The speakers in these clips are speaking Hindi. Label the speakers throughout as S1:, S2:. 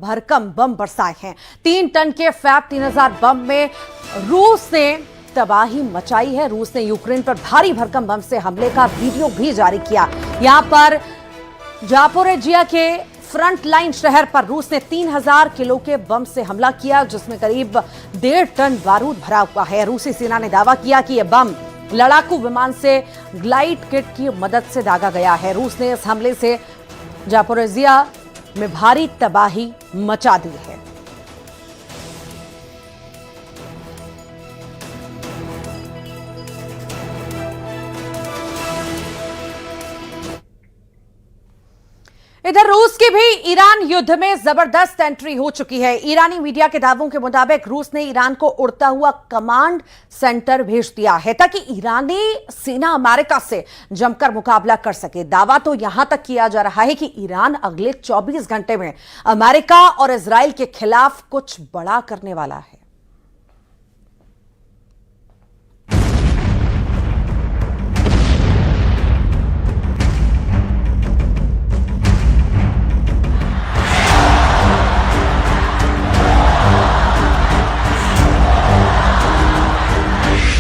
S1: भरकम बम बरसाए हैं। 3 टन के फैब 3000 बम में रूस ने तबाही मचाई है। रूस ने यूक्रेन पर भारी भरकम बम से हमले का वीडियो भी जारी किया। यहां पर जापोरेजिया के फ्रंट लाइन शहर पर रूस ने 3000 किलो के बम से हमला किया, जिसमें करीब 1.5 टन बारूद भरा हुआ है। रूसी सेना ने दावा किया कि यह बम लड़ाकू विमान से ग्लाइड किट की मदद से दागा गया है। रूस ने इस हमले से जापोरेजिया में भारी तबाही मचा दी है। इधर रूस की भी ईरान युद्ध में जबरदस्त एंट्री हो चुकी है। ईरानी मीडिया के दावों के मुताबिक रूस ने ईरान को उड़ता हुआ कमांड सेंटर भेज दिया है ताकि ईरानी सेना अमेरिका से जमकर मुकाबला कर सके। दावा तो यहां तक किया जा रहा है कि ईरान अगले 24 घंटे में अमेरिका और इजराइल के खिलाफ कुछ बड़ा करने वाला है।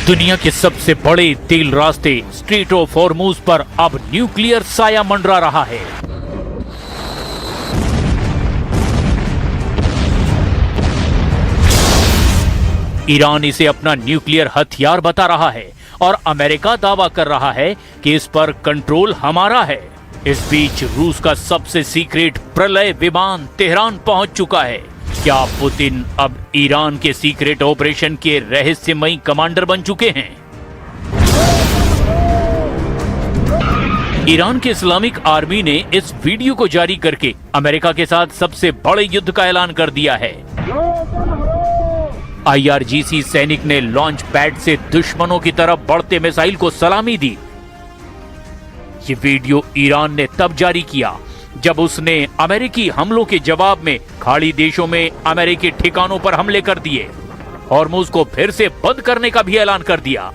S2: दुनिया के सबसे बड़े तेल रास्ते स्ट्रेट ऑफ हॉर्मुज पर अब न्यूक्लियर साया मंडरा रहा है। ईरान इसे अपना न्यूक्लियर हथियार बता रहा है और अमेरिका दावा कर रहा है कि इस पर कंट्रोल हमारा है। इस बीच रूस का सबसे सीक्रेट प्रलय विमान तेहरान पहुंच चुका है। क्या पुतिन अब ईरान के सीक्रेट ऑपरेशन के रहस्यमयी कमांडर बन चुके हैं? ईरान के इस्लामिक आर्मी ने इस वीडियो को जारी करके अमेरिका के साथ सबसे बड़े युद्ध का ऐलान कर दिया है। IRGC सैनिक ने लॉन्च पैड से दुश्मनों की तरफ बढ़ते मिसाइल को सलामी दी। ये वीडियो ईरान ने तब जारी किया जब उसने अमेरिकी हमलों के जवाब में खाड़ी देशों में अमेरिकी ठिकानों पर हमले कर दिए। हॉर्मुज को फिर से बंद करने का भी ऐलान कर दिया।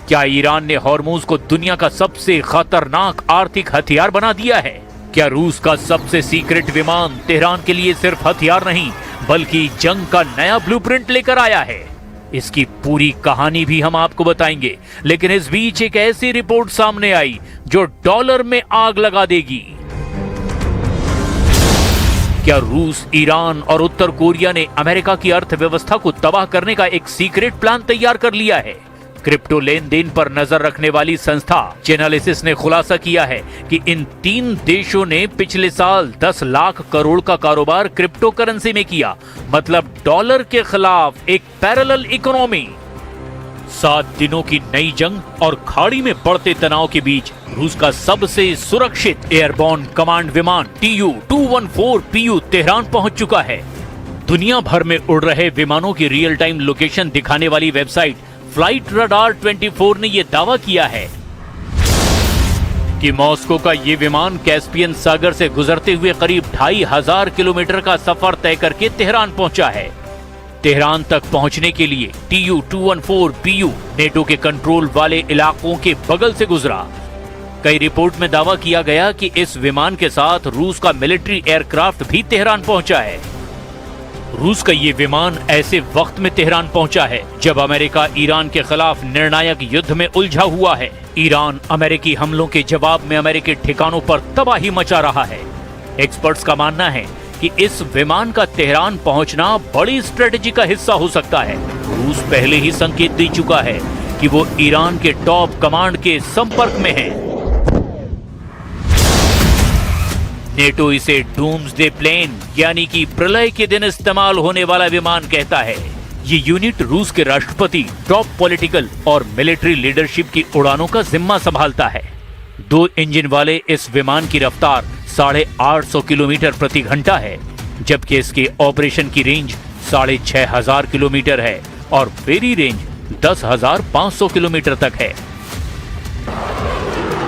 S2: क्या ईरान ने हॉर्मुज को दुनिया का सबसे खतरनाक आर्थिक हथियार बना दिया है? क्या रूस का सबसे सीक्रेट विमान तेहरान के लिए सिर्फ हथियार नहीं बल्कि जंग का नया ब्लूप्रिंट लेकर आया है? इसकी पूरी कहानी भी हम आपको बताएंगे, लेकिन इस बीच एक ऐसी रिपोर्ट सामने आई जो डॉलर में आग लगा देगी। क्या रूस, ईरान और उत्तर कोरिया ने अमेरिका की अर्थव्यवस्था को तबाह करने का एक सीक्रेट प्लान तैयार कर लिया है? क्रिप्टो लेन देन पर नजर रखने वाली संस्था चेनालिसिस ने खुलासा किया है कि इन 3 देशों ने पिछले साल 10 लाख करोड़ का कारोबार क्रिप्टो करेंसी में किया, मतलब डॉलर के खिलाफ एक पैरेलल इकोनॉमी। 7 दिनों की नई जंग और खाड़ी में बढ़ते तनाव के बीच रूस का सबसे सुरक्षित एयरबॉर्न कमांड विमान TU-214PU तेहरान पहुंच चुका है। दुनिया भर में उड़ रहे विमानों की रियल टाइम लोकेशन दिखाने वाली वेबसाइट फ्लाइट रडार 24 ने यह दावा किया है कि मॉस्को का ये विमान कैस्पियन सागर से गुजरते हुए करीब 2500 किलोमीटर का सफर तय करके तेहरान पहुंचा है। तेहरान तक पहुंचने के लिए TU-214PU नेटो के कंट्रोल वाले इलाकों के बगल से गुजरा। कई रिपोर्ट में दावा किया गया कि इस विमान के साथ रूस का मिलिट्री एयरक्राफ्ट भी तेहरान पहुंचा है। रूस का ये विमान ऐसे वक्त में तेहरान पहुंचा है जब अमेरिका ईरान के खिलाफ निर्णायक युद्ध में उलझा हुआ है। ईरान अमेरिकी हमलों के जवाब में अमेरिकी ठिकानों पर तबाही मचा रहा है। एक्सपर्ट्स का मानना है कि इस विमान का तेहरान पहुंचना बड़ी स्ट्रेटेजी का हिस्सा हो सकता है। रूस पहले ही संकेत दे चुका है कि वो ईरान के टॉप कमांड के संपर्क में है। नेटो इसे डूम्सडे प्लेन यानी कि प्रलय के दिन इस्तेमाल होने वाला विमान कहता है। ये यूनिट रूस के राष्ट्रपति, टॉप पॉलिटिकल और मिलिट्री लीडरशिप की उड़ानों का जिम्मा संभालता है। 2 इंजन वाले इस विमान की रफ्तार 850 किलोमीटर प्रति घंटा है, जबकि इसके ऑपरेशन की रेंज 6500 किलोमीटर है और फेरी रेंज 10,500 किलोमीटर तक है।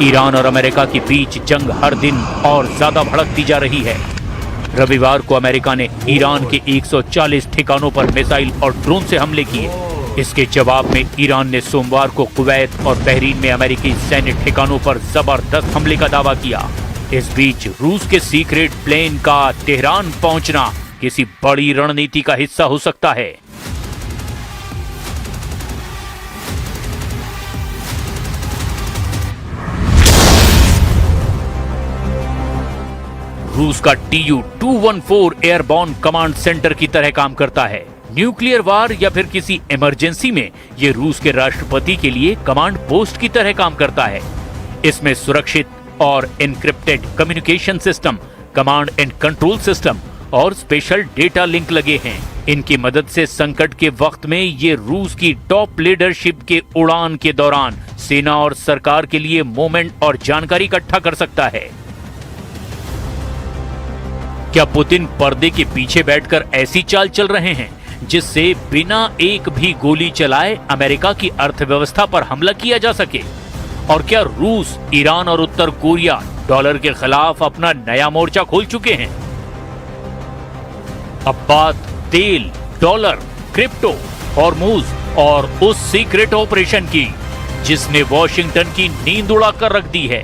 S2: ईरान और अमेरिका के बीच जंग हर दिन और ज्यादा भड़कती जा रही है। रविवार को अमेरिका ने ईरान के 140 ठिकानों पर मिसाइल और ड्रोन से हमले किए। इसके जवाब में ईरान ने सोमवार को कुवैत और बहरीन में अमेरिकी सैन्य ठिकानों पर जबरदस्त हमले का दावा किया। इस बीच रूस के सीक्रेट प्लेन का तेहरान पहुंचना किसी बड़ी रणनीति का हिस्सा हो सकता है। रूस का Tu-214 एयरबॉर्न कमांड सेंटर की तरह काम करता है। न्यूक्लियर वार या फिर किसी इमरजेंसी में ये रूस के राष्ट्रपति के लिए कमांड पोस्ट की तरह काम करता है। इसमें सुरक्षित और encrypted communication system, command and control system और स्पेशल डेटा लिंक लगे हैं। इनकी मदद से संकट के वक्त में ये रूस की टॉप लीडरशिप के उड़ान के दौरान सेना और सरकार के लिए मोमेंट और जानकारी इकट्ठा कर सकता है। क्या पुतिन पर्दे के पीछे बैठकर ऐसी चाल चल रहे हैं जिससे बिना एक भी गोली चलाए अमेरिका की अर्थव्यवस्था पर हमला किया जा सके? और क्या रूस, ईरान और उत्तर कोरिया डॉलर के खिलाफ अपना नया मोर्चा खोल चुके हैं? अब बात तेल, डॉलर, क्रिप्टो, हॉर्मूज और उस सीक्रेट ऑपरेशन की जिसने वॉशिंगटन की नींद उड़ाकर रख दी है।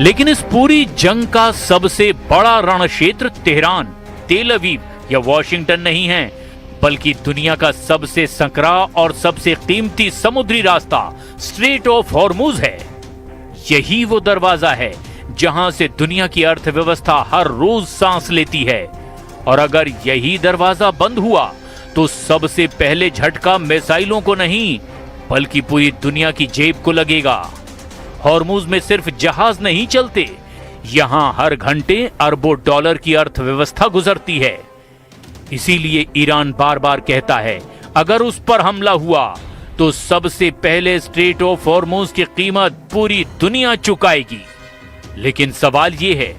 S2: लेकिन इस पूरी जंग का सबसे बड़ा रण क्षेत्र तेहरान, तेल अवीव या वॉशिंगटन नहीं है, बल्कि दुनिया का सबसे संकरा और सबसे कीमती समुद्री रास्ता स्ट्रेट ऑफ हॉर्मुज है। यही वो दरवाजा है जहां से दुनिया की अर्थव्यवस्था हर रोज सांस लेती है। और अगर यही दरवाजा बंद हुआ तो सबसे पहले झटका मिसाइलों को नहीं बल्कि पूरी दुनिया की जेब को लगेगा। हॉर्मुज में सिर्फ जहाज नहीं चलते, यहां हर घंटे अरबों डॉलर की अर्थव्यवस्था गुजरती है। इसीलिए ईरान बार बार कहता है अगर उस पर हमला हुआ तो सबसे पहले स्ट्रेट ऑफ हॉर्मुज की कीमत पूरी दुनिया चुकाएगी। लेकिन सवाल यह है,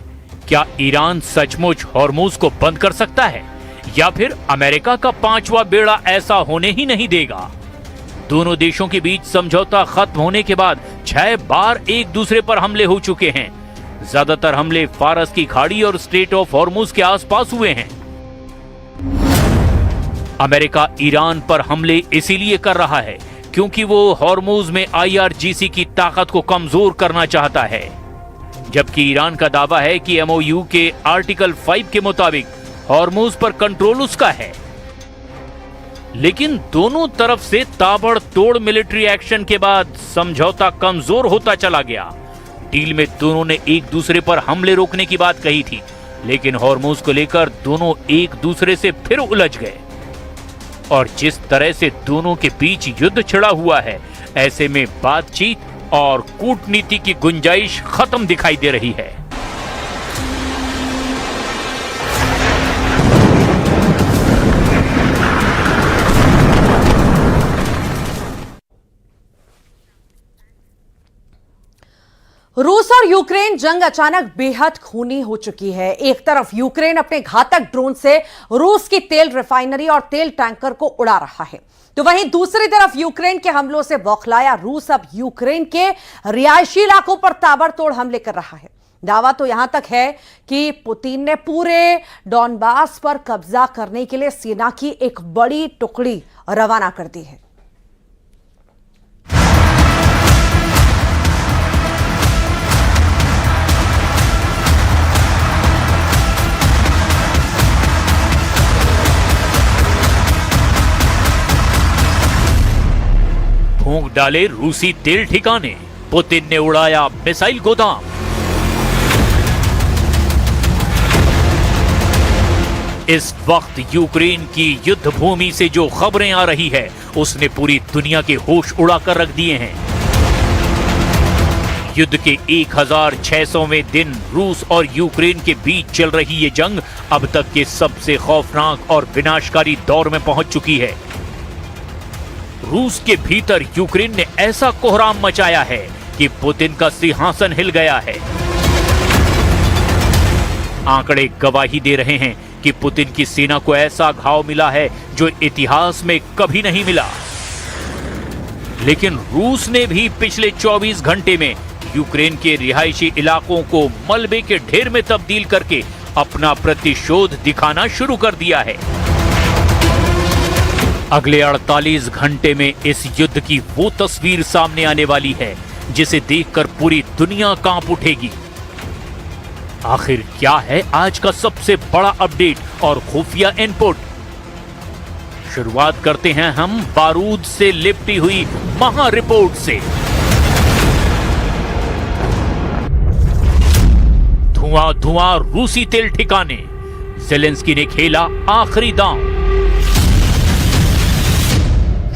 S2: क्या ईरान सचमुच हॉर्मुज को बंद कर सकता है या फिर अमेरिका का पांचवा बेड़ा ऐसा होने ही नहीं देगा? दोनों देशों के बीच समझौता खत्म होने के बाद 6 बार एक दूसरे पर हमले हो चुके हैं। ज्यादातर हमले फारस की खाड़ी और स्ट्रेट ऑफ हॉर्मुज के आसपास हुए हैं। अमेरिका ईरान पर हमले इसीलिए कर रहा है क्योंकि वो हॉर्मुज में IRGC की ताकत को कमजोर करना चाहता है, जबकि ईरान का दावा है कि MOU के आर्टिकल 5 के मुताबिक हॉर्मुज पर कंट्रोल उसका है। लेकिन दोनों तरफ से ताबड़तोड़ मिलिट्री एक्शन के बाद समझौता कमजोर होता चला गया। डील में दोनों ने एक दूसरे पर हमले रोकने की बात कही थी, लेकिन हॉर्मुज को लेकर दोनों एक दूसरे से फिर उलझ गए। और जिस तरह से दोनों के बीच युद्ध छिड़ा हुआ है, ऐसे में बातचीत और कूटनीति की गुंजाइश खत्म दिखाई दे रही है।
S1: रूस और यूक्रेन जंग अचानक बेहद खूनी हो चुकी है। एक तरफ यूक्रेन अपने घातक ड्रोन से रूस की तेल रिफाइनरी और तेल टैंकर को उड़ा रहा है, तो वहीं दूसरी तरफ यूक्रेन के हमलों से बौखलाया रूस अब यूक्रेन के रिहायशी इलाकों पर ताबड़तोड़ हमले कर रहा है। दावा तो यहां तक है कि पुतिन ने पूरे डॉनबास पर कब्जा करने के लिए सेना की एक बड़ी टुकड़ी रवाना कर दी है।
S2: फूंक डाले रूसी तेल ठिकाने, पुतिन ने उड़ाया मिसाइल गोदाम। इस वक्त यूक्रेन की युद्ध भूमि से जो खबरें आ रही है उसने पूरी दुनिया के होश उड़ाकर रख दिए हैं। युद्ध के 1600वें दिन रूस और यूक्रेन के बीच चल रही ये जंग अब तक के सबसे खौफनाक और विनाशकारी दौर में पहुंच चुकी है। रूस के भीतर यूक्रेन ने ऐसा कोहराम मचाया है कि पुतिन का सिंहासन हिल गया है। आंकड़े गवाही दे रहे हैं कि पुतिन की सेना को ऐसा घाव मिला है जो इतिहास में कभी नहीं मिला। लेकिन रूस ने भी पिछले 24 घंटे में यूक्रेन के रिहायशी इलाकों को मलबे के ढेर में तब्दील करके अपना प्रतिशोध दिखाना शुरू कर दिया है। अगले 48 घंटे में इस युद्ध की वो तस्वीर सामने आने वाली है जिसे देखकर पूरी दुनिया कांप उठेगी। आखिर क्या है आज का सबसे बड़ा अपडेट और खुफिया इनपुट? शुरुआत करते हैं हम बारूद से लिपटी हुई महा रिपोर्ट से। धुआं धुआं रूसी तेल ठिकाने, ज़ेलेंस्की ने खेला आखिरी दांव।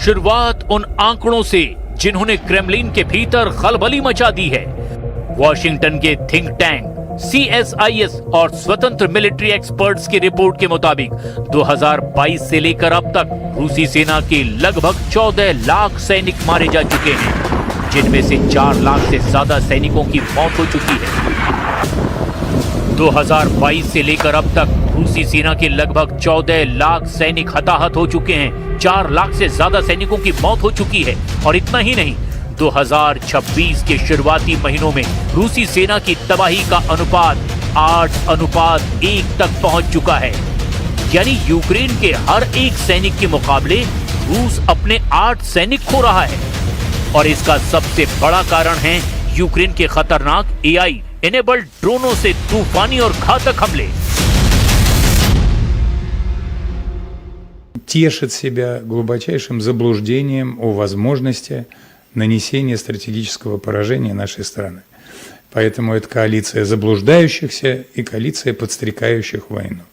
S2: शुरुआत उन आंकड़ों से जिन्होंने क्रेमलिन के भीतर खलबली मचा दी है। वॉशिंगटन के थिंक टैंक CSIS और स्वतंत्र मिलिट्री एक्सपर्ट्स की रिपोर्ट के मुताबिक 2022 से लेकर अब तक रूसी सेना के लगभग 14 लाख सैनिक मारे जा चुके हैं, जिनमें से 4 लाख से ज्यादा सैनिकों की मौत हो चुकी है। 2022 से लेकर अब तक रूसी सेना के लगभग 14 लाख सैनिक हताहत हो चुके हैं, 4 लाख से ज्यादा सैनिकों की मौत हो चुकी है। और इतना ही नहीं, 2026 के शुरुआती महीनों में रूसी सेना की तबाही का अनुपात 8:1 तक पहुंच चुका है। यानी यूक्रेन के हर एक सैनिक के मुकाबले रूस अपने 8 सैनिक खो रहा है। और इसका सबसे बड़ा कारण है यूक्रेन के खतरनाक AI इनेबल्ड ड्रोनों से तूफानी और घातक हमले।
S3: Тешит себя глубочайшим заблуждением о возможности нанесения стратегического поражения нашей страны. Поэтому это коалиция заблуждающихся и коалиция подстрекающих войну.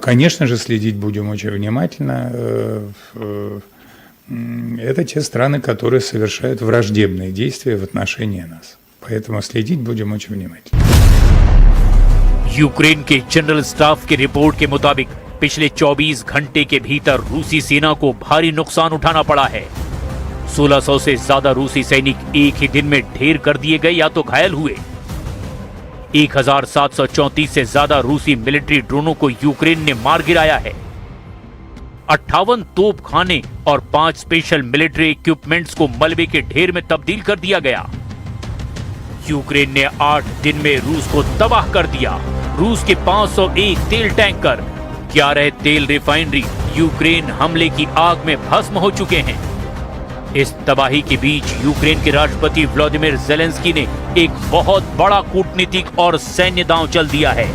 S3: Конечно же, следить будем очень внимательно. Это те страны, которые совершают враждебные действия в отношении нас. Поэтому следить будем очень внимательно.
S2: यूक्रेन के जनरल स्टाफ की रिपोर्ट के मुताबिक पिछले 24 घंटे के भीतर रूसी सेना को भारी नुकसान उठाना पड़ा है। 1600 से ज्यादा रूसी सैनिक एक ही दिन में ढेर कर दिए गए या तो घायल हुए। 1734 से ज्यादा रूसी मिलिट्री ड्रोनों को यूक्रेन ने मार गिराया है। 58 तोपखाने और 5 स्पेशल मिलिट्री इक्विपमेंट्स को मलबे के ढेर में तब्दील कर दिया गया। यूक्रेन ने 8 दिन में रूस को तबाह कर दिया। रूस के 501 तेल टैंकर, 11 तेल रिफाइनरी यूक्रेन हमले की आग में भस्म हो चुके हैं। इस तबाही के बीच यूक्रेन के राष्ट्रपति व्लादिमीर ज़ेलेंस्की ने एक बहुत बड़ा कूटनीतिक और सैन्य दांव चल दिया है।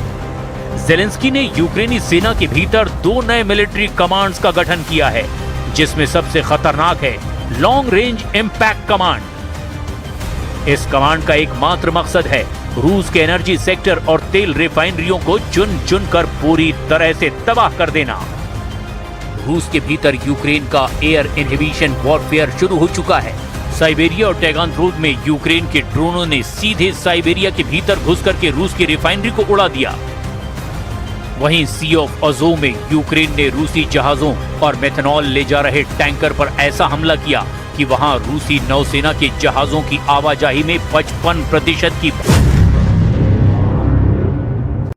S2: ज़ेलेंस्की ने यूक्रेनी सेना के भीतर 2 नए मिलिट्री कमांड्स का गठन किया है, जिसमें सबसे खतरनाक है लॉन्ग रेंज इंपैक्ट कमांड। इस कमांड का एकमात्र मकसद है रूस के एनर्जी सेक्टर और तेल रिफाइनरियों को चुन चुन कर पूरी तरह से तबाह कर देना। रूस के भीतर यूक्रेन का एयर इनहिबिशन वॉरफेयर शुरू हो चुका है। साइबेरिया और टैगानरोग में यूक्रेन के ड्रोनों ने सीधे साइबेरिया के भीतर घुस करके रूस की रिफाइनरी को उड़ा दिया। वहीं सी ऑफ अज़ोव में यूक्रेन ने रूसी जहाजों और मेथनॉल ले जा रहे टैंकर पर ऐसा हमला किया कि वहां रूसी नौसेना के जहाजों की आवाजाही में 55% की